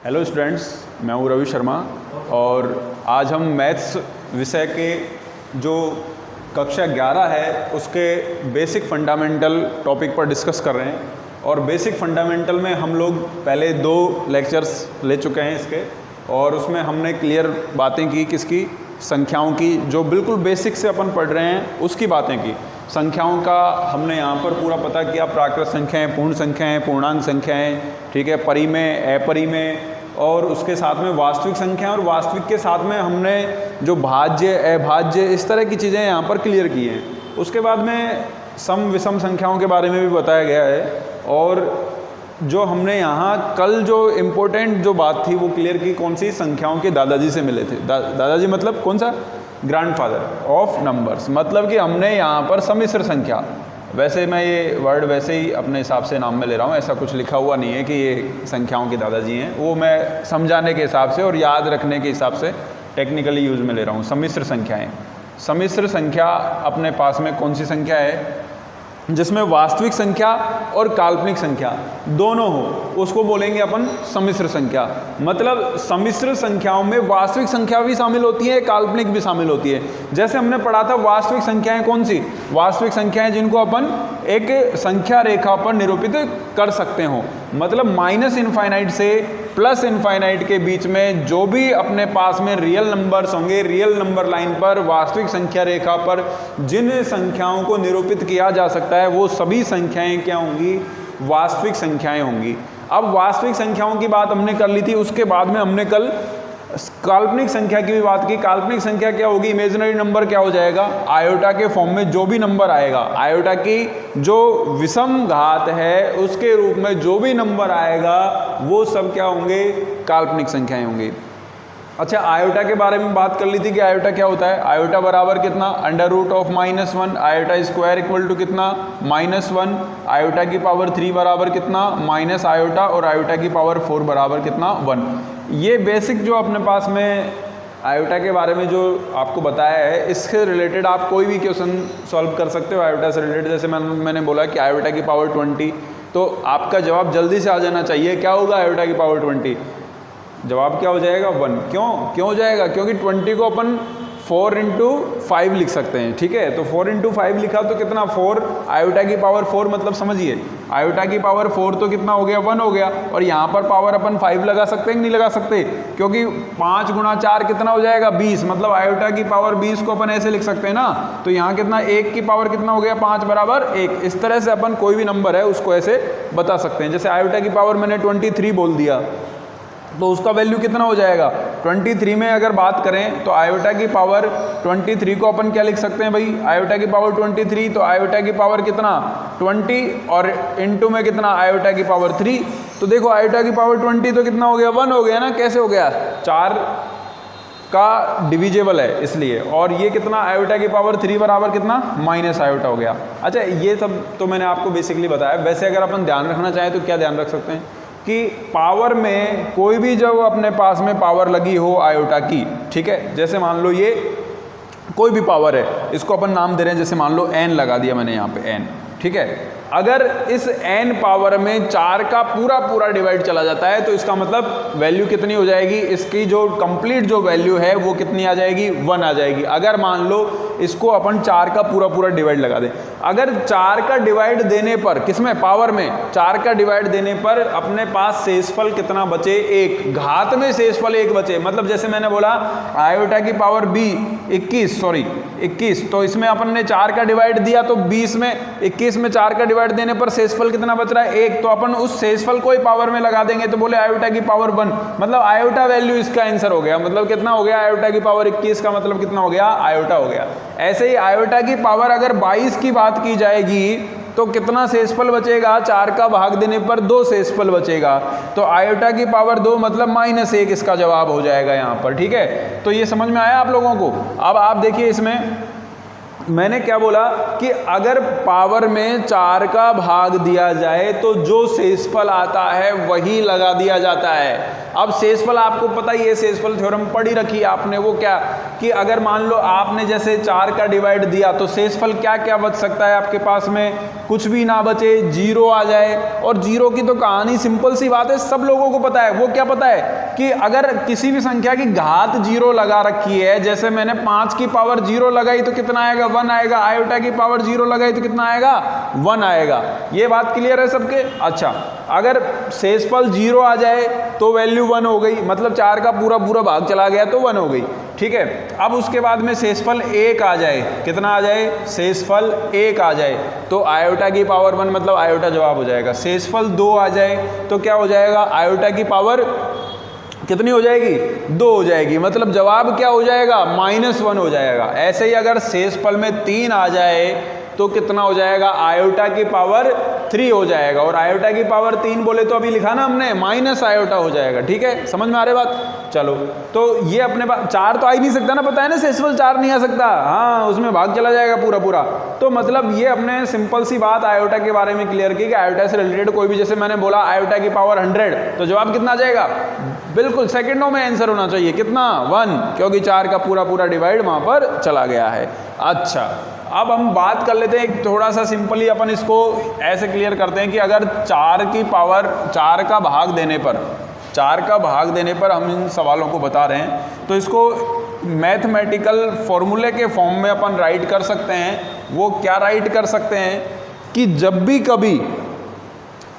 Hello students, मैं हूँ रवि शर्मा और आज हम मैथ्स विषय के जो कक्षा 11 है उसके बेसिक फंडामेंटल टॉपिक पर डिस्कस कर रहे हैं। और बेसिक फंडामेंटल में हम लोग पहले 2 लेक्चर्स ले चुके हैं इसके, और उसमें हमने क्लियर बातें की किसकी, संख्याओं की, जो बिल्कुल बेसिक से अपन पढ़ रहे हैं उसकी बातें की। संख्याओं का हमने यहाँ पर पूरा पता किया, प्राकृत संख्याएँ, पूर्ण संख्याएँ, पूर्णांक संख्याएँ, ठीक है, परिमेय, अपरिमेय, और उसके साथ में वास्तविक संख्या, और वास्तविक के साथ में हमने जो भाज्य, अभाज्य, इस तरह की चीज़ें यहाँ पर क्लियर की हैं। उसके बाद में सम विषम संख्याओं के बारे में भी बताया गया है। और जो हमने यहाँ कल जो इम्पोर्टेंट जो बात थी वो क्लियर की, कौन सी, संख्याओं के दादाजी से मिले थे। दादाजी मतलब कौन सा, ग्रैंडफादर ऑफ नंबर्स, मतलब कि हमने यहाँ पर सम्मिश्र संख्या, वैसे मैं ये वर्ड वैसे ही अपने हिसाब से नाम में ले रहा हूँ, ऐसा कुछ लिखा हुआ नहीं है कि ये संख्याओं के दादाजी हैं, वो मैं समझाने के हिसाब से और याद रखने के हिसाब से टेक्निकली यूज़ में ले रहा हूँ। सम्मिश्र संख्याएं, सम्मिश्र संख्या अपने पास में कौन सी संख्या है जिसमें वास्तविक संख्या और काल्पनिक संख्या दोनों हो, उसको बोलेंगे अपन सम्मिश्र संख्या। मतलब सम्मिश्र संख्याओं में वास्तविक संख्या भी शामिल होती है, काल्पनिक भी शामिल होती है। जैसे हमने पढ़ा था वास्तविक संख्याएं कौन सी, वास्तविक संख्याएं जिनको अपन एक संख्या रेखा पर निरूपित कर सकते हो। मतलब माइनस इनफाइनाइट से प्लस इनफाइनाइट के बीच में जो भी अपने पास में रियल नंबर्स होंगे, रियल नंबर लाइन पर वास्तविक संख्या रेखा पर जिन संख्याओं को निरूपित किया जा सकता है वो सभी संख्याएं क्या होंगी, वास्तविक संख्याएं होंगी। अब वास्तविक संख्याओं की बात हमने कर ली थी, उसके बाद में हमने कल काल्पनिक संख्या की भी बात की। काल्पनिक संख्या क्या होगी, इमेजिनरी नंबर क्या हो जाएगा, आयोटा के फॉर्म में जो भी नंबर आएगा, आयोटा की जो विषम घात है उसके रूप में जो भी नंबर आएगा वो सब क्या होंगे, काल्पनिक संख्याएं होंगी। अच्छा, आयोटा के बारे में बात कर ली थी कि आयोटा क्या होता है। आयोटा बराबर कितना, under root of -1, iota square equal to कितना, -1, आयोटा की पावर 3 बराबर कितना, माइनस आयोटा, और आयोटा की पावर 4 बराबर कितना, 1। ये बेसिक जो अपने पास में आयोटा के बारे में जो आपको बताया है, इससे रिलेटेड आप कोई भी क्वेश्चन सॉल्व कर सकते हो आयोटा से रिलेटेड। जैसे मैंने बोला कि आयोटा की पावर 20, तो आपका जवाब जल्दी से आ जाना चाहिए। क्या होगा आयोटा की पावर 20, जवाब क्या हो जाएगा, 1। क्यों हो जाएगा, क्योंकि 20 को अपन 4 × 5 लिख सकते हैं, ठीक है। तो 4 × 5 लिखा तो कितना, 4, आयोटा की पावर 4, मतलब समझिए आयोटा की पावर 4 तो कितना हो गया, 1 हो गया। और यहाँ पर पावर अपन 5 लगा सकते हैं कि नहीं लगा सकते, क्योंकि 5 × 4 कितना हो जाएगा, 20, मतलब आयोटा की पावर 20 को अपन ऐसे लिख सकते हैं ना। तो यहाँ कितना, 1 की पावर कितना हो गया, 5 बराबर 1। इस तरह से अपन कोई भी नंबर है उसको ऐसे बता सकते हैं। जैसे आयोटा की पावर मैंने 23 बोल दिया तो उसका वैल्यू कितना हो जाएगा, 23 में अगर बात करें तो आयोटा की पावर 23 को अपन क्या लिख सकते हैं भाई, आयोटा की पावर 23, तो आयोटा की पावर कितना 20 और इनटू में कितना, आयोटा की पावर 3। तो देखो आयोटा की पावर 20 तो कितना हो गया, 1 हो गया ना। कैसे हो गया, 4 का डिविजिबल है इसलिए। और ये कितना, आयोटा की पावर 3 बराबर कितना, माइनस आयोटा हो गया। अच्छा, ये सब तो मैंने आपको बेसिकली बताया। वैसे अगर अपन ध्यान रखना चाहें तो क्या ध्यान रख सकते हैं कि पावर में कोई भी जब अपने पास में पावर लगी हो आयोटा की, ठीक है, जैसे मान लो ये कोई भी पावर है, इसको अपन नाम दे रहे हैं, जैसे मान लो n लगा दिया मैंने यहाँ पे n, ठीक है। अगर इस n पावर में 4 का पूरा डिवाइड चला जाता है तो इसका मतलब वैल्यू कितनी हो जाएगी, इसकी जो कंप्लीट जो वैल्यू है वो कितनी आ जाएगी, 1 आ जाएगी। अगर मान लो इसको अपन 4 का पूरा डिवाइड लगा दें, अगर 4 का डिवाइड देने पर, किसमें, पावर में 4 का डिवाइड देने पर अपने पास शेषफल कितना बचे, 1, घात में शेषफल 1 बचे। मतलब जैसे मैंने बोला आयोटा की पावर 21, तो इसमें अपन ने 4 का डिवाइड दिया तो 20 में 21 में 4 का डिवाइड देने पर शेषफल कितना बच रहा है, 1। तो अपन उस शेषफल को ही पावर में लगा देंगे तो बोले आयोटा की पावर 1, मतलब आयोटा वैल्यू इसका आंसर हो गया। मतलब कितना हो गया, आयोटा की पावर 21 का मतलब कितना हो गया, आयोटा हो गया। ऐसे ही आयोटा की पावर अगर 22 की बात की जाएगी तो कितना शेषफल बचेगा, 4 का भाग देने पर 2 शेषफल बचेगा। तो आयोटा की पावर 2 मतलब -1 इसका जवाब हो जाएगा यहाँ पर, ठीक है। तो ये समझ में आया आप लोगों को। अब आप देखिए इसमें मैंने क्या बोला कि अगर पावर में 4 का भाग दिया जाए तो जो शेषफल आता है वही लगा दिया जाता है। अब शेषफल आपको पता ही है, शेषफल थ्योरम पढ़ी रखी है आपने, वो क्या कि अगर मान लो आपने जैसे 4 का डिवाइड दिया तो शेषफल क्या क्या बच सकता है आपके पास में, कुछ भी ना बचे, 0 आ जाए। और 0 की तो कहानी सिंपल सी बात है, सब लोगों को पता है। वो क्या पता है कि अगर किसी भी संख्या की घात 0 लगा रखी है, जैसे मैंने 5 की पावर 0 लगाई तो कितना आएगा, 1 आएगा। आयोटा की पावर 0 लगाई तो कितना आएगा, 1 आएगा। ये बात क्लियर है सबके? अच्छा, अगर शेषफल 0 आ जाए तो वैल्यू 1 हो गई, मतलब 4 का पूरा पूरा भाग चला गया तो 1 हो गई, ठीक है। अब उसके बाद में शेषफल 1 आ जाए, कितना आ जाए, शेषफल 1 आ जाए तो आयोटा की पावर 1, मतलब आयोटा जवाब हो जाएगा। शेषफल 2 आ जाए तो क्या हो जाएगा, आयोटा की पावर कितनी हो जाएगी, 2 हो जाएगी, मतलब जवाब क्या हो जाएगा, -1 हो जाएगा। ऐसे ही अगर शेषफल में 3 आ जाए तो कितना हो जाएगा, आयोटा की पावर 3 हो जाएगा। और आयोटा की पावर 3 बोले तो अभी लिखा ना हमने, माइनस आयोटा हो जाएगा, ठीक है। समझ में आ रही बात? चलो, तो ये अपने पास 4 तो आ ही नहीं सकता ना, पता है ना, शेषफल 4 नहीं आ सकता, हाँ, उसमें भाग चला जाएगा पूरा पूरा। तो मतलब ये अपने सिंपल सी बात आयोटा के बारे में क्लियर की कि आयोटा से रिलेटेड कोई भी, जैसे मैंने बोला आयोटा की पावर 100 तो जवाब कितना आ जाएगा, बिल्कुल सेकंडों में आंसर होना चाहिए, कितना, 1, क्योंकि 4 का पूरा पूरा डिवाइड वहां पर चला गया है। अच्छा, अब हम बात कर लेते हैं थोड़ा सा सिंपली, अपन इसको ऐसे क्लियर करते हैं कि अगर 4 की पावर 4 का भाग देने पर, 4 का भाग देने पर हम इन सवालों को बता रहे हैं, तो इसको मैथमेटिकल फॉर्मूले के फॉर्म में अपन राइट कर सकते हैं। वो क्या राइट कर सकते हैं कि जब भी कभी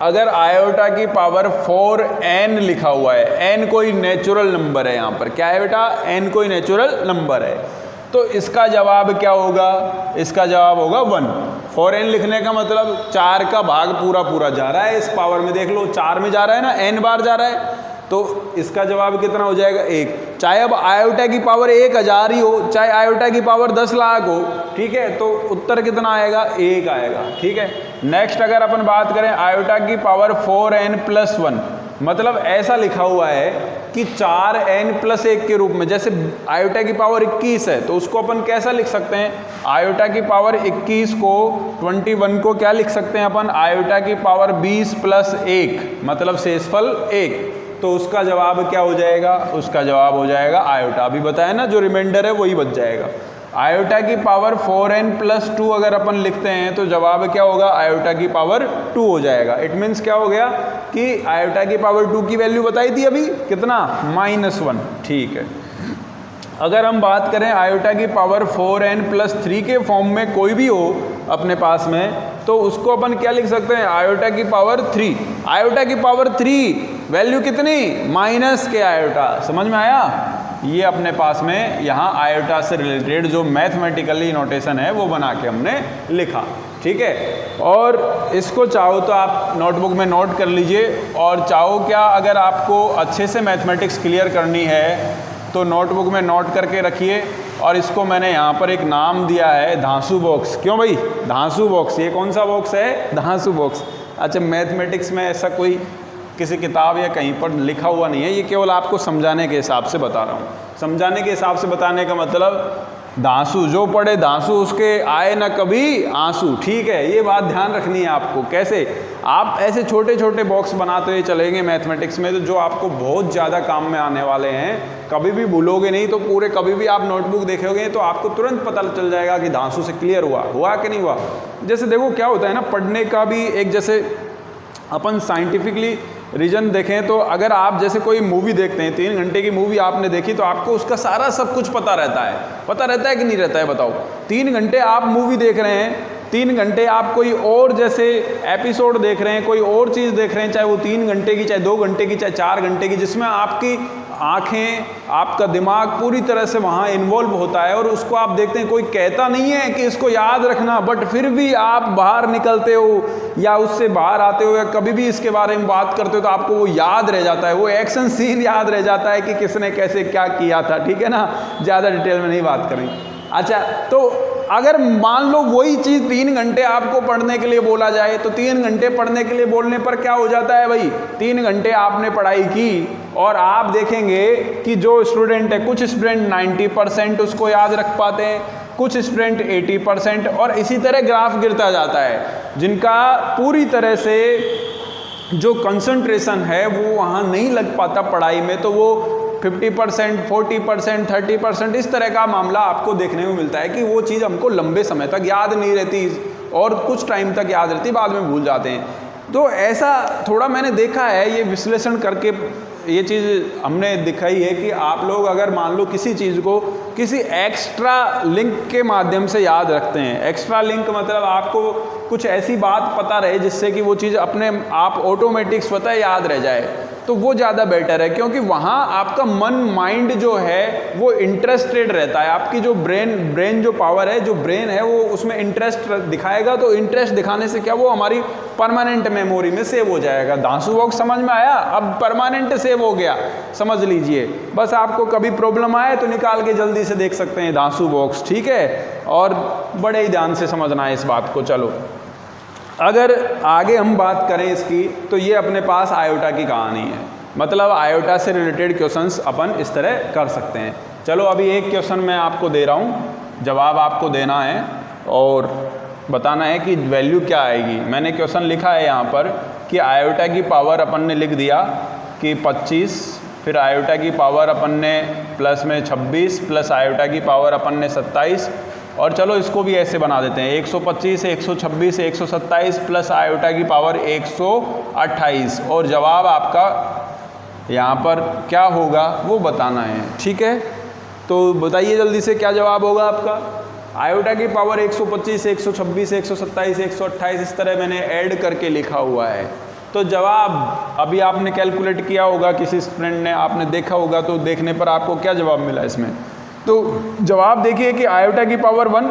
अगर आयोटा की पावर 4n लिखा हुआ है, n कोई नेचुरल नंबर है, यहाँ पर क्या है बेटा, n कोई नेचुरल नंबर है, तो इसका जवाब क्या होगा, इसका जवाब होगा 1। 4n लिखने का मतलब 4 का भाग पूरा पूरा जा रहा है इस पावर में, देख लो 4 में जा रहा है ना, n बार जा रहा है, तो इसका जवाब कितना हो जाएगा, 1। चाहे अब आयोटा की पावर 1000 ही हो, चाहे आयोटा की पावर 10 लाख हो, ठीक है, तो उत्तर कितना आएगा, 1 आएगा, ठीक है। नेक्स्ट अगर अपन बात करें आयोटा की पावर 4n+1, मतलब ऐसा लिखा हुआ है कि 4n+1 के रूप में, जैसे आयोटा की पावर 21 है तो उसको अपन कैसा लिख सकते हैं, आयोटा की पावर 21 को 21 को क्या लिख सकते हैं अपन, आयोटा की पावर 20+1, मतलब शेषफल 1, तो उसका जवाब क्या हो जाएगा, उसका जवाब हो जाएगा आयोटा। अभी बताया ना, जो रिमाइंडर है वही बच जाएगा। आयोटा की पावर 4n+2 अगर अपन लिखते हैं तो जवाब क्या होगा, आयोटा की पावर 2 हो जाएगा। इट मीन्स क्या हो गया कि आयोटा की पावर 2 की वैल्यू बताई थी अभी, कितना, -1, ठीक है। अगर हम बात करें आयोटा की पावर 4n+3 के फॉर्म में कोई भी हो अपने पास में, तो उसको अपन क्या लिख सकते हैं, आयोटा की पावर 3। आयोटा की पावर 3 वैल्यू कितनी, माइनस के आयोटा, समझ में आया? ये अपने पास में यहाँ आयोटा से रिलेटेड जो मैथमेटिकली नोटेशन है वो बना के हमने लिखा, ठीक है। और इसको चाहो तो आप नोटबुक में नोट कर लीजिए, और चाहो क्या, अगर आपको अच्छे से मैथमेटिक्स क्लियर करनी है तो नोटबुक में नोट करके रखिए। और इसको मैंने यहाँ पर एक नाम दिया है, धांसू बॉक्स। क्यों भाई, धांसू बॉक्स, ये कौन सा बॉक्स है, धांसू बॉक्स। अच्छा, मैथमेटिक्स में ऐसा कोई किसी किताब या कहीं पर लिखा हुआ नहीं है, ये केवल आपको समझाने के हिसाब से बता रहा हूँ। समझाने के हिसाब से बताने का मतलब, धांसू जो पढ़े धांसू उसके आए ना कभी आंसू, ठीक है, ये बात ध्यान रखनी है आपको। कैसे, आप ऐसे छोटे छोटे बॉक्स बनाते हुए चलेंगे मैथमेटिक्स में, तो जो आपको बहुत ज़्यादा काम में आने वाले हैं, कभी भी भूलोगे नहीं, तो पूरे कभी भी आप नोटबुक देखोगे तो आपको तुरंत पता चल जाएगा कि धांसू से क्लियर हुआ कि नहीं हुआ। जैसे देखो क्या होता है ना, पढ़ने का भी एक, जैसे अपन साइंटिफिकली रीजन देखें तो अगर आप जैसे कोई मूवी देखते हैं, 3 घंटे की मूवी आपने देखी, तो आपको उसका सारा सब कुछ पता रहता है कि नहीं रहता है, बताओ। 3 घंटे आप मूवी देख रहे हैं, 3 घंटे आप कोई और जैसे एपिसोड देख रहे हैं, कोई और चीज़ देख रहे हैं, चाहे वो 3 घंटे की, चाहे 2 घंटे की, चाहे 4 घंटे की, जिसमें आपकी आँखें, आपका दिमाग पूरी तरह से वहाँ इन्वॉल्व होता है, और उसको आप देखते हैं। कोई कहता नहीं है कि इसको याद रखना, बट फिर भी आप बाहर निकलते हो या उससे बाहर आते हो या कभी भी इसके बारे में बात करते हो तो आपको वो याद रह जाता है, वो एक्शन सीन याद रह जाता है कि किसने कैसे क्या किया था, ठीक है ना। ज़्यादा डिटेल में नहीं बात करेंगे। अच्छा, तो अगर मान लो वही चीज़ 3 घंटे आपको पढ़ने के लिए बोला जाए, तो 3 घंटे पढ़ने के लिए बोलने पर क्या हो जाता है भाई, 3 घंटे आपने पढ़ाई की और आप देखेंगे कि जो स्टूडेंट है, कुछ स्टूडेंट 90% उसको याद रख पाते हैं, कुछ स्टूडेंट 80%, और इसी तरह ग्राफ गिरता जाता है। जिनका पूरी तरह से जो कंसंट्रेशन है वो वहाँ नहीं लग पाता पढ़ाई में, तो वो 50%, 40%, 30% इस तरह का मामला आपको देखने में मिलता है कि वो चीज़ हमको लंबे समय तक याद नहीं रहती और कुछ टाइम तक याद रहती, बाद में भूल जाते हैं। तो ऐसा थोड़ा मैंने देखा है, ये विश्लेषण करके ये चीज़ हमने दिखाई है कि आप लोग अगर मान लो किसी चीज़ को किसी एक्स्ट्रा लिंक के माध्यम से याद रखते हैं, एक्स्ट्रा लिंक मतलब आपको कुछ ऐसी बात पता रहे जिससे कि वो चीज़ अपने आप ऑटोमेटिक स्वतः याद रह जाए, तो वो ज़्यादा बेटर है, क्योंकि वहाँ आपका मन माइंड जो है वो इंटरेस्टेड रहता है। आपकी जो ब्रेन जो पावर है, जो ब्रेन है वो उसमें इंटरेस्ट दिखाएगा, तो इंटरेस्ट दिखाने से क्या वो हमारी परमानेंट मेमोरी में सेव हो जाएगा। धांसू बॉक्स समझ में आया? अब परमानेंट सेव हो गया, समझ लीजिए। बस आपको कभी प्रॉब्लम आए तो निकाल के जल्दी से देख सकते हैं धांसू बॉक्स, ठीक है। और बड़े ही ध्यान से समझना है इस बात को। चलो अगर आगे हम बात करें इसकी, तो ये अपने पास आयोटा की कहानी है, मतलब आयोटा से रिलेटेड क्वेश्चंस अपन इस तरह कर सकते हैं। चलो अभी एक क्वेश्चन मैं आपको दे रहा हूँ, जवाब आपको देना है और बताना है कि वैल्यू क्या आएगी। मैंने क्वेश्चन लिखा है यहाँ पर कि आयोटा की पावर अपन ने लिख दिया कि 25, फिर आयोटा की पावर अपन ने प्लस में 26, प्लस आयोटा की पावर अपन ने 27, और चलो इसको भी ऐसे बना देते हैं 125, 126, 127 प्लस आयोटा की पावर 128, और जवाब आपका यहाँ पर क्या होगा वो बताना है, ठीक है। तो बताइए जल्दी से क्या जवाब होगा आपका। आयोटा की पावर 125, 126, 127, 128 इस तरह मैंने ऐड करके लिखा हुआ है। तो जवाब अभी आपने कैलकुलेट किया होगा, किसी स्टूडेंट ने, आपने देखा होगा, तो देखने पर आपको क्या जवाब मिला इसमें। तो जवाब देखिए कि आयोटा की पावर 1,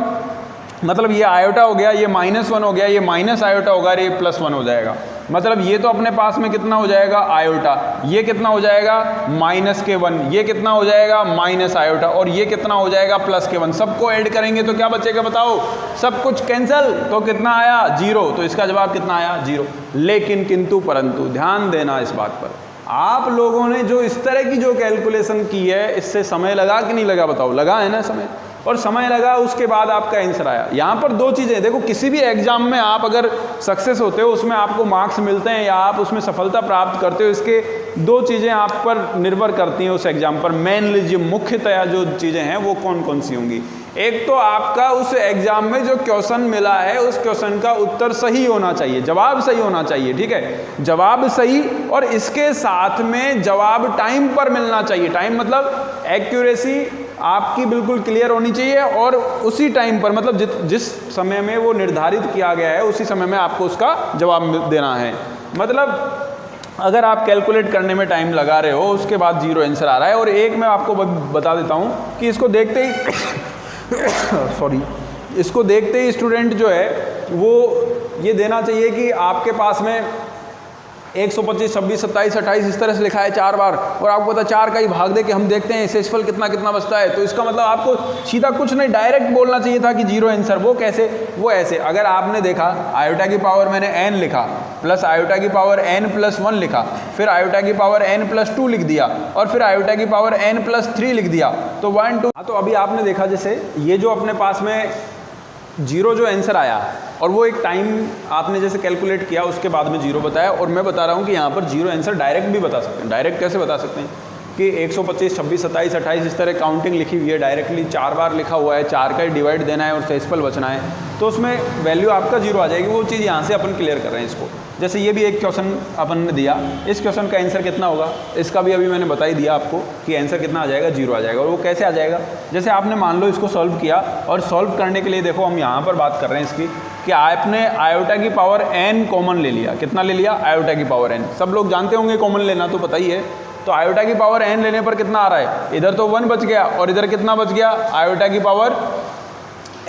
मतलब ये आयोटा हो गया, ये -1 हो गया, ये माइनस आयोटा होगा, ये +1 हो जाएगा। मतलब ये तो अपने पास में कितना हो जाएगा आयोटा, ये कितना हो जाएगा -1, ये कितना हो जाएगा माइनस आयोटा, और ये कितना हो जाएगा +1। सबको ऐड करेंगे तो क्या बचेगा बताओ, सब कुछ कैंसिल, तो कितना आया 0। तो इसका जवाब कितना आया 0। लेकिन किंतु परंतु ध्यान देना इस बात पर, आप लोगों ने जो इस तरह की जो कैलकुलेशन की है, इससे समय लगा कि नहीं लगा बताओ? लगा है ना समय, और समय लगा, उसके बाद आपका आंसर आया। यहाँ पर दो चीज़ें देखो, किसी भी एग्जाम में आप अगर सक्सेस होते हो, उसमें आपको मार्क्स मिलते हैं या आप उसमें सफलता प्राप्त करते हो, इसके दो चीज़ें आप पर निर्भर करती हैं उस एग्जाम पर। मेनली जो मुख्यतया जो चीज़ें हैं वो कौन कौन सी होंगी। एक तो आपका उस एग्जाम में जो क्वेश्चन मिला है, उस क्वेश्चन का उत्तर सही होना चाहिए, जवाब सही होना चाहिए, ठीक है, जवाब सही, और इसके साथ में जवाब टाइम पर मिलना चाहिए। टाइम मतलब एक्यूरेसी आपकी बिल्कुल क्लियर होनी चाहिए, और उसी टाइम पर, मतलब जिस समय में वो निर्धारित किया गया है उसी समय में आपको उसका जवाब देना है। मतलब अगर आप कैलकुलेट करने में टाइम लगा रहे हो, उसके बाद 0 आंसर आ रहा है। और एक मैं आपको बता देता हूँ कि इसको देखते ही इसको देखते ही स्टूडेंट जो है वो ये देना चाहिए कि आपके पास में 125, 26, 27, 28 इस तरह से लिखा है 4 बार, और आपको पता 4 का ही भाग दे के हम देखते हैं शेषफल कितना कितना बचता है। तो इसका मतलब आपको सीधा कुछ नहीं, डायरेक्ट बोलना चाहिए था कि 0 आंसर। वो कैसे? वो ऐसे, अगर आपने देखा आयोटा की पावर मैंने n लिखा, प्लस आयोटा की पावर n+1 लिखा, फिर आयोटा की पावर n+2 लिख दिया, और फिर आयोटा की पावर n+3 लिख दिया, तो 1 2। तो अभी आपने देखा जैसे ये जो अपने पास में 0 जो आंसर आया, और वो एक टाइम आपने जैसे कैलकुलेट किया उसके बाद में 0 बताया, और मैं बता रहा हूँ कि यहाँ पर 0 आंसर डायरेक्ट भी बता सकते हैं। डायरेक्ट कैसे बता सकते हैं कि 125, 26, 27, 28 इस तरह काउंटिंग लिखी हुई है, डायरेक्टली 4 बार लिखा हुआ है, 4 का ही डिवाइड देना है और शेषफल बचना है, तो उसमें वैल्यू आपका 0 आ जाएगी। वो चीज़ यहाँ से अपन क्लियर कर रहे हैं इसको। जैसे ये भी एक क्वेश्चन अपन ने दिया, इस क्वेश्चन का आंसर कितना होगा, इसका भी अभी मैंने बता ही दिया आपको कि आंसर कितना आ जाएगा, 0 आ जाएगा। और वो कैसे आ जाएगा, जैसे आपने मान लो इसको सॉल्व किया, और सॉल्व करने के लिए देखो हम यहाँ पर बात कर रहे हैं इसकी कि आपने आयोटा की पावर n कॉमन ले लिया। कितना ले लिया? आयोटा की पावर n। सब लोग जानते होंगे कॉमन लेना, तो पता ही है। तो आयोटा की पावर n लेने पर कितना आ रहा है, इधर तो 1 बच गया, और इधर कितना बच गया, आयोटा की पावर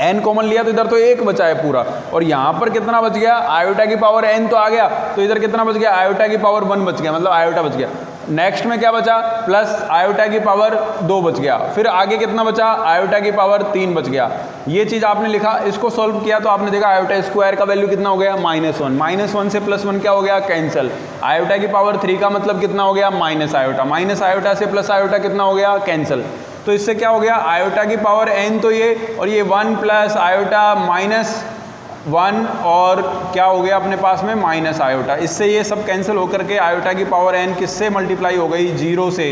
n कॉमन लिया तो इधर तो 1 बचा है पूरा, और यहाँ पर कितना बच गया, आयोटा की पावर n तो आ गया, तो इधर कितना बच गया, आयोटा की पावर 1 बच गया, मतलब आयोटा बच गया। नेक्स्ट में क्या बचा, प्लस आयोटा की पावर 2 बच गया, फिर आगे कितना बचा, आयोटा की पावर 3 बच गया। ये चीज़ आपने लिखा, इसको सॉल्व किया तो आपने देखा आयोटा स्क्वायर का वैल्यू कितना हो गया, -1। -1 से +1 क्या हो गया, कैंसिल। आयोटा की पावर 3 का मतलब कितना हो गया, माइनस आयोटा। माइनस आयोटा से प्लस आयोटा कितना हो गया, कैंसिल। तो इससे क्या हो गया, आयोटा की पावर n तो ये, और ये 1 प्लस आयोटा माइनस 1 और क्या हो गया अपने पास में माइनस आयोटा। इससे ये सब कैंसिल होकर के आयोटा की पावर n किससे मल्टीप्लाई हो गई? 0 से,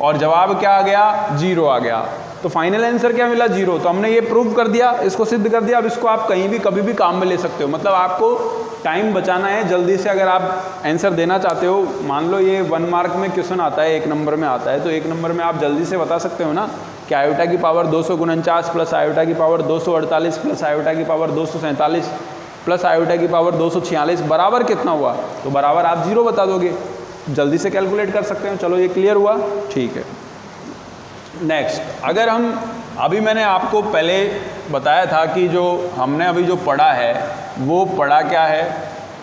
और जवाब क्या आ गया? 0 आ गया। तो फाइनल आंसर क्या मिला? 0। तो हमने ये प्रूव कर दिया, इसको सिद्ध कर दिया। अब इसको आप कहीं भी कभी भी काम में ले सकते हो। मतलब आपको टाइम बचाना है जल्दी से। अगर आप आंसर देना चाहते हो, मान लो ये 1 मार्क में क्वेश्चन आता है, 1 नंबर में आता है, तो 1 नंबर में आप जल्दी से बता सकते हो ना कि आयोटा की पावर 249 प्लस आयोटा की पावर 248 प्लस आयोटा की पावर 247 प्लस आयोटा की पावर 246 बराबर कितना हुआ? तो बराबर आप 0 बता दोगे, जल्दी से कैलकुलेट कर सकते हो। चलो ये क्लियर हुआ, ठीक है। नेक्स्ट, अगर हम अभी मैंने आपको पहले बताया था कि जो हमने अभी जो पढ़ा है वो पढ़ा क्या है?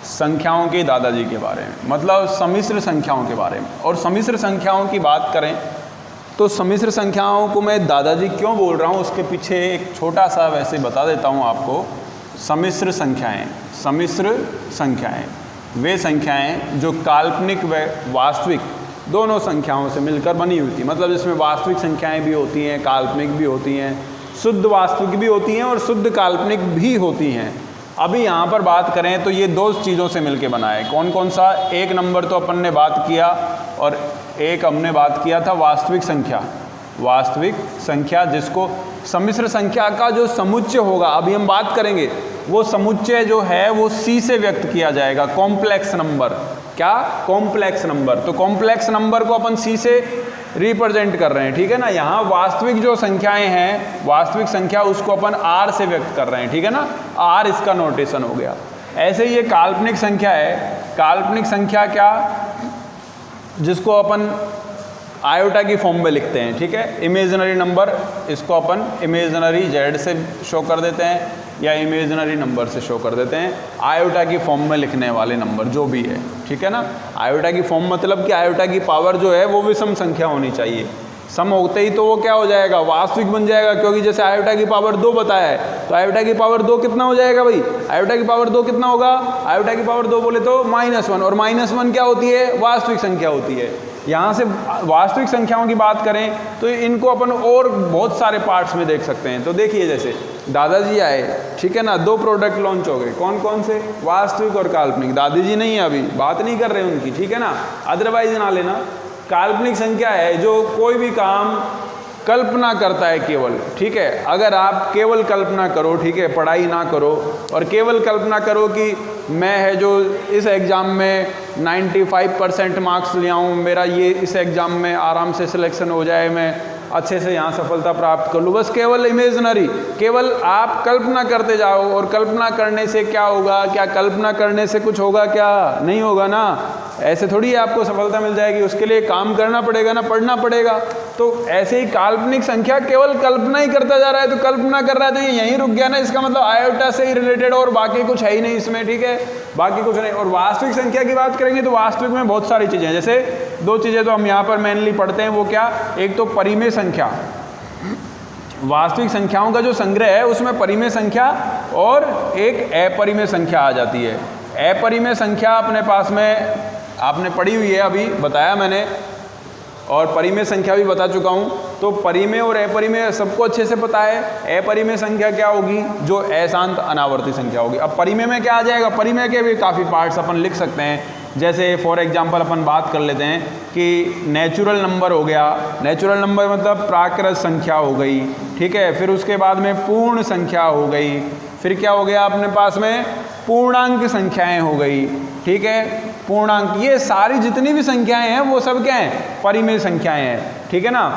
संख्याओं के दादाजी के बारे में, मतलब सम्मिश्र संख्याओं के बारे में। और सम्मिश्र संख्याओं की बात करें तो सम्मिश्र संख्याओं को मैं दादाजी क्यों बोल रहा हूँ उसके पीछे एक छोटा सा वैसे बता देता हूँ आपको। सम्मिश्र संख्याएं वे संख्याएं जो काल्पनिक व वास्तविक दोनों संख्याओं से मिलकर बनी हुई थी। मतलब इसमें वास्तविक संख्याएं भी होती हैं, काल्पनिक भी होती हैं, शुद्ध वास्तविक भी होती हैं और शुद्ध काल्पनिक भी होती हैं। अभी यहाँ पर बात करें तो ये 2 चीज़ों से मिलके बना है। कौन कौन सा? 1 नंबर तो अपन ने बात किया, और एक हमने बात किया था वास्तविक संख्या जिसको सम्मिश्र संख्या का जो समुच्चय होगा, अभी हम बात करेंगे, वो समुच्चय जो है वो C से व्यक्त किया जाएगा। कॉम्प्लेक्स नंबर, क्या? Complex number. तो कॉम्प्लेक्स नंबर को अपन C से रिप्रेजेंट कर रहे हैं, ठीक है ना। यहाँ वास्तविक जो संख्याएं हैं, वास्तविक संख्या उसको अपन R से व्यक्त कर रहे हैं, ठीक है ना। R इसका नोटेशन हो गया। ऐसे ही ये काल्पनिक संख्या है। काल्पनिक संख्या क्या? जिसको अपन आयोटा की फॉर्म में लिखते हैं, ठीक है। इमेजिनरी नंबर, इसको अपन इमेजिनरी Z से शो कर देते हैं या इमेजिनरी नंबर से शो कर देते हैं। आयोटा की फॉर्म में लिखने वाले नंबर जो भी है, ठीक है ना। आयोटा की फॉर्म मतलब कि आयोटा की पावर जो है वो विषम संख्या होनी चाहिए। सम होते ही तो वो क्या हो जाएगा? वास्तविक बन जाएगा, क्योंकि जैसे आयोटा की पावर 2 बताया है, तो आयोटा की पावर 2 कितना हो जाएगा भाई? आयोटा की पावर 2 कितना होगा? आयोटा की पावर 2 बोले तो -1, और -1 क्या होती है? वास्तविक संख्या होती है। यहाँ से वास्तविक संख्याओं की बात करें तो इनको अपन और बहुत सारे पार्ट्स में देख सकते हैं। तो देखिए जैसे दादाजी आए, ठीक है ना, 2 प्रोडक्ट लॉन्च हो गए। कौन कौन से? वास्तविक और काल्पनिक। दादाजी नहीं है, अभी बात नहीं कर रहे उनकी, ठीक है ना, अदरवाइज ना लेना। काल्पनिक संख्या है जो कोई भी काम कल्पना करता है केवल, ठीक है। अगर आप केवल कल्पना करो, ठीक है, पढ़ाई ना करो और केवल कल्पना करो कि मैं है जो इस एग्ज़ाम में 95% मार्क्स ले आऊँ, मेरा ये इस एग्ज़ाम में आराम से सिलेक्शन हो जाए, मैं अच्छे से यहाँ सफलता प्राप्त कर लूँ, बस केवल इमेजिनरी, केवल आप कल्पना करते जाओ। और कल्पना करने से क्या होगा? क्या कल्पना करने से कुछ होगा? क्या नहीं होगा ना। ऐसे थोड़ी आपको सफलता मिल जाएगी, उसके लिए काम करना पड़ेगा ना, पढ़ना पड़ेगा। तो ऐसे ही काल्पनिक संख्या केवल कल्पना ही करता जा रहा है, तो कल्पना कर रहा है तो ये यहीं रुक गया ना, इसका मतलब आयोटा से ही रिलेटेड और बाकी कुछ है ही नहीं इसमें, ठीक है, बाकी कुछ नहीं। और वास्तविक संख्या की बात करेंगे तो वास्तविक में बहुत सारी चीज़ें हैं। जैसे 2 चीज़ें तो हम यहाँ पर मेनली पढ़ते हैं, वो क्या? एक तो परिमेय संख्या, वास्तविक संख्याओं का जो संग्रह है उसमें परिमेय संख्या और एक अपरिमेय संख्या आ जाती है। अपरिमेय संख्या अपने पास में आपने पढ़ी हुई है, अभी बताया मैंने, और परिमेय संख्या भी बता चुका हूँ। तो परिमेय और अपरिमेय सबको अच्छे से पता है। अपरिमेय संख्या क्या होगी? जो अशांत अनावर्ती संख्या होगी। अब परिमेय में क्या आ जाएगा? परिमेय के भी काफ़ी पार्ट्स अपन लिख सकते हैं। जैसे फॉर एग्जांपल अपन बात कर लेते हैं कि नेचुरल नंबर हो गया। नेचुरल नंबर मतलब प्राकृत संख्या हो गई, ठीक है। फिर उसके बाद में पूर्ण संख्या हो गई। फिर क्या हो गया अपने पास में? पूर्णांक संख्याएं हो गई, ठीक है। पूर्णांक, ये सारी जितनी भी संख्याएं हैं वो सब क्या हैं? परिमेय संख्याएं हैं, ठीक है ना।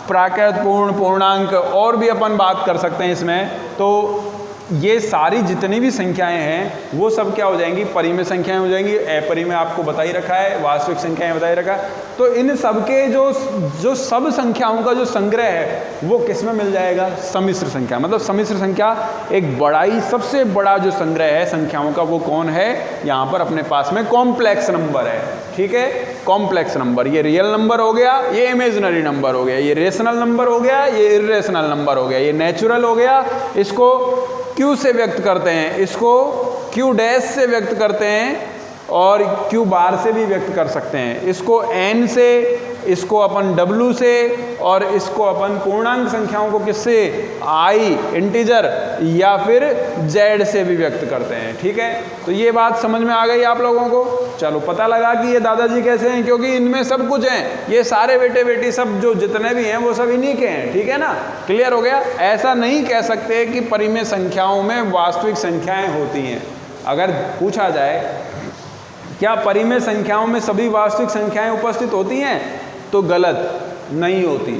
प्राकृत, पूर्ण, पूर्णांक और भी अपन बात कर सकते हैं इसमें। तो ये सारी जितनी भी संख्याएं हैं वो सब क्या हो जाएंगी? परिमेय संख्याएं हो जाएंगी। अपरिमेय आपको बता ही रखा है, वास्तविक संख्याएं बता ही रखा है। तो इन सबके जो सब संख्याओं का जो संग्रह है वो किस में मिल जाएगा? सम्मिश्र संख्या। मतलब सम्मिश्र संख्या एक बड़ा ही, सबसे बड़ा जो संग्रह है संख्याओं का वो कौन है? यहाँ पर अपने पास में कॉम्प्लेक्स नंबर है, ठीक है। कॉम्प्लेक्स नंबर, ये रियल नंबर हो गया, ये इमेजिनरी नंबर हो गया, ये रेशनल नंबर हो गया, ये इर्रेशनल नंबर हो गया, ये नेचुरल हो गया। इसको Q से व्यक्त करते हैं, इसको Q डैश से व्यक्त करते हैं और Q बार से भी व्यक्त कर सकते हैं। इसको N से इसको अपन W से और इसको अपन पूर्णांक संख्याओं को किससे, I इंटीजर या फिर Z से भी व्यक्त करते हैं। ठीक है, तो ये बात समझ में आ गई आप लोगों को। चलो पता लगा कि ये दादाजी कैसे हैं, क्योंकि इनमें सब कुछ हैं, ये सारे बेटे बेटी सब जो जितने भी हैं वो सब इन्हीं के हैं। ठीक है ना, क्लियर हो गया। ऐसा नहीं कह सकते कि परिमेय संख्याओं में वास्तविक संख्याएं होती हैं। अगर पूछा जाए क्या परिमेय संख्याओं में सभी वास्तविक संख्याएं उपस्थित होती हैं, तो गलत, नहीं होती।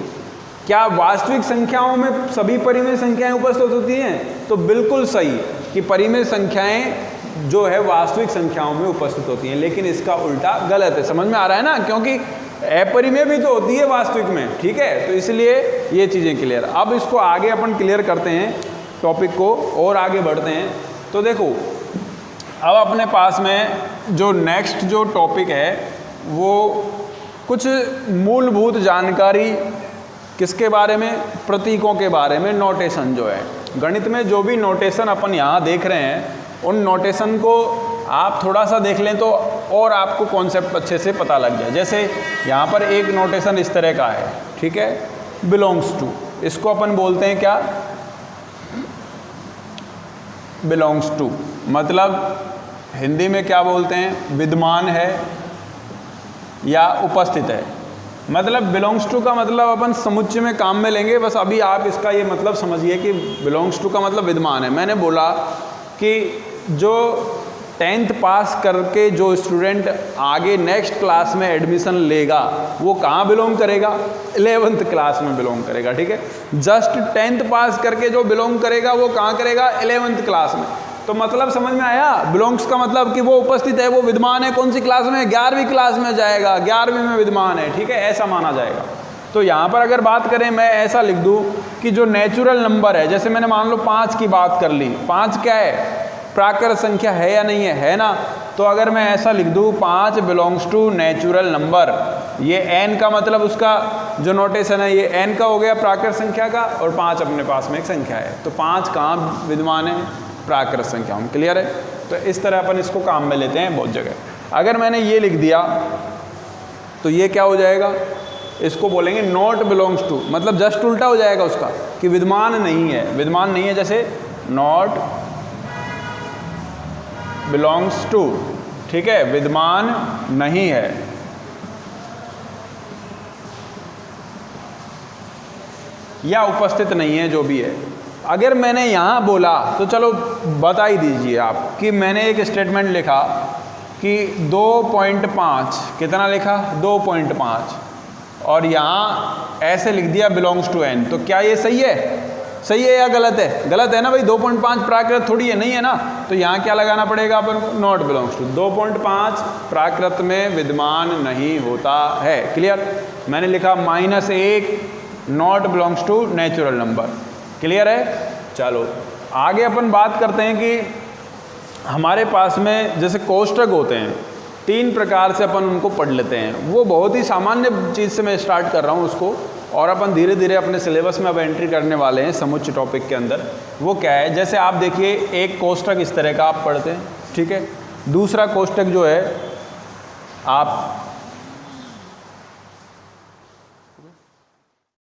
क्या वास्तविक संख्याओं में सभी परिमेय संख्याएं उपस्थित होती हैं, तो बिल्कुल सही कि परिमेय संख्याएं जो है वास्तविक संख्याओं में उपस्थित होती हैं, लेकिन इसका उल्टा गलत है। समझ में आ रहा है ना, क्योंकि अपरिमेय भी तो होती है वास्तविक में। ठीक है, तो इसलिए ये चीज़ें क्लियर। अब इसको आगे अपन क्लियर करते हैं टॉपिक को और आगे बढ़ते हैं। तो देखो अब अपने पास में जो नेक्स्ट जो टॉपिक है वो कुछ मूलभूत जानकारी किसके बारे में, प्रतीकों के बारे में। नोटेशन जो है गणित में, जो भी नोटेशन अपन यहाँ देख रहे हैं उन नोटेशन को आप थोड़ा सा देख लें तो और आपको कॉन्सेप्ट अच्छे से पता लग जाए। जैसे यहाँ पर एक नोटेशन इस तरह का है, ठीक है, बिलोंग्स टू, इसको अपन बोलते हैं क्या, बिलोंग्स टू, मतलब हिंदी में क्या बोलते हैं, विद्यमान है या उपस्थित है। मतलब बिलोंग्स टू का मतलब अपन समुच्चय में काम में लेंगे, बस अभी आप इसका ये मतलब समझिए कि बिलोंग्स टू का मतलब विद्यमान है। मैंने बोला कि जो 10th पास करके जो स्टूडेंट आगे नेक्स्ट क्लास में एडमिशन लेगा वो कहाँ बिलोंग करेगा, 11th क्लास में बिलोंग करेगा। ठीक है, जस्ट 10th पास करके जो बिलोंग करेगा वो कहाँ करेगा, 11th क्लास में। तो मतलब समझ में आया, बिलोंग्स का मतलब कि वो उपस्थित है, वो विद्यमान है। कौन सी क्लास में, 11वीं क्लास में जाएगा, 11वीं में विद्यमान है। ठीक है, ऐसा माना जाएगा। तो यहाँ पर अगर बात करें, मैं ऐसा लिख दूँ कि जो नेचुरल नंबर है, जैसे मैंने मान लो 5 की बात कर ली, 5 क्या है, प्राकृत संख्या है या नहीं है ना। तो अगर मैं ऐसा लिख दूँ 5 बिलोंग्स टू नेचुरल नंबर, ये n का मतलब उसका जो नोटेशन है ये n का हो गया प्राकृत संख्या का, और 5 अपने पास में एक संख्या है, तो 5 कहाँ विद्यमान है, प्राकृत संख्या में। क्लियर है, तो इस तरह अपन इसको काम में लेते हैं बहुत जगह। अगर मैंने ये लिख दिया तो ये क्या हो जाएगा, इसको बोलेंगे नॉट बिलोंग्स टू, मतलब जस्ट उल्टा हो जाएगा उसका कि विद्यमान नहीं है। विद्यमान नहीं है, जैसे नॉट बिलोंग्स टू, ठीक है, विद्यमान नहीं है। या उपस्थित नहीं है, जो भी है। अगर मैंने यहाँ बोला तो चलो बता ही दीजिए आप कि मैंने एक स्टेटमेंट लिखा कि 2.5, कितना लिखा, 2.5, और यहाँ ऐसे लिख दिया बिलोंग्स टू n, तो क्या ये सही है, सही है या गलत है, गलत है ना भाई। 2.5 प्राकृत थोड़ी है, नहीं है ना। तो यहाँ क्या लगाना पड़ेगा अपन को, नॉट बिलोंग्स टू। 2.5 प्राकृत में विद्यमान नहीं होता है। क्लियर, मैंने लिखा -1 not belongs to natural number. Clear है। चलो आगे अपन बात करते हैं कि हमारे पास में जैसे कोष्ठक होते हैं, 3 प्रकार से अपन उनको पढ़ लेते हैं। वो बहुत ही सामान्य चीज़ से मैं स्टार्ट कर रहा हूँ उसको, और अपन धीरे धीरे अपने सिलेबस में अब एंट्री करने वाले हैं समुच्चय टॉपिक के अंदर। वो क्या है, जैसे आप देखिए एक कोष्ठक इस तरह का आप पढ़ते हैं, ठीक है। दूसरा कोष्ठक जो है आप